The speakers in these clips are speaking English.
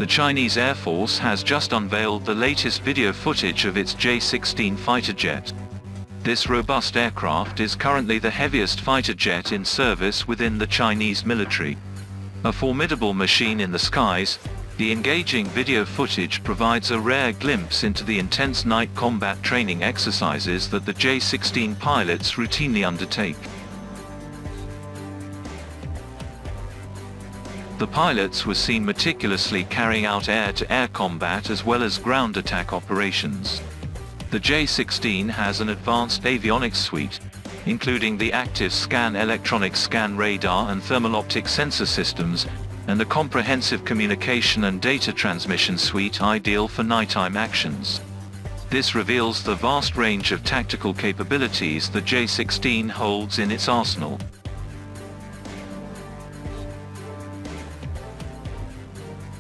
The Chinese Air Force has just unveiled the latest video footage of its J-16 fighter jet. This robust aircraft is currently the heaviest fighter jet in service within the Chinese military. A formidable machine in the skies, the engaging video footage provides a rare glimpse into the intense night combat training exercises that the J-16 pilots routinely undertake. The pilots were seen meticulously carrying out air-to-air combat as well as ground attack operations. The J-16 has an advanced avionics suite, including the active scan electronic scan radar and thermal optic sensor systems, and a comprehensive communication and data transmission suite ideal for nighttime actions. This reveals the vast range of tactical capabilities the J-16 holds in its arsenal.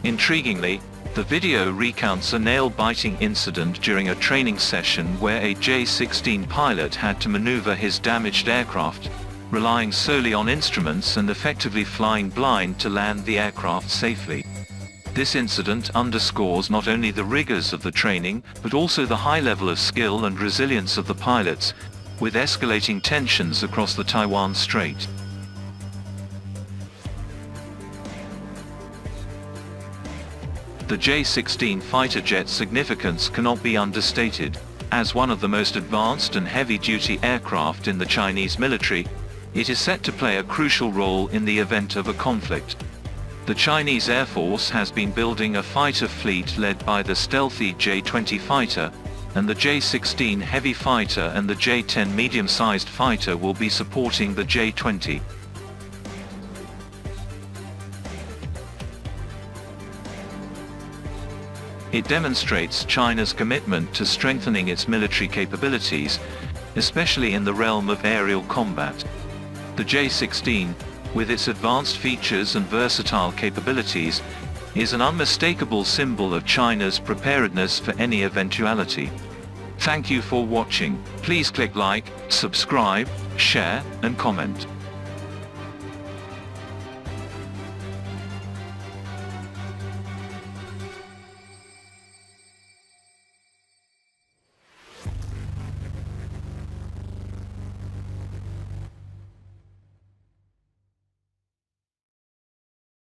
Intriguingly, the video recounts a nail-biting incident during a training session where a J-16 pilot had to maneuver his damaged aircraft, relying solely on instruments and effectively flying blind to land the aircraft safely. This incident underscores not only the rigors of the training, but also the high level of skill and resilience of the pilots, with escalating tensions across the Taiwan Strait. The J-16 fighter jet's significance cannot be understated. As one of the most advanced and heavy-duty aircraft in the Chinese military, it is set to play a crucial role in the event of a conflict. The Chinese Air Force has been building a fighter fleet led by the stealthy J-20 fighter, and the J-16 heavy fighter and the J-10 medium-sized fighter will be supporting the J-20. It demonstrates China's commitment to strengthening its military capabilities, especially in the realm of aerial combat. The J-16, with its advanced features and versatile capabilities, is an unmistakable symbol of China's preparedness for any eventuality. Thank you for watching. Please click like, subscribe, share, and comment.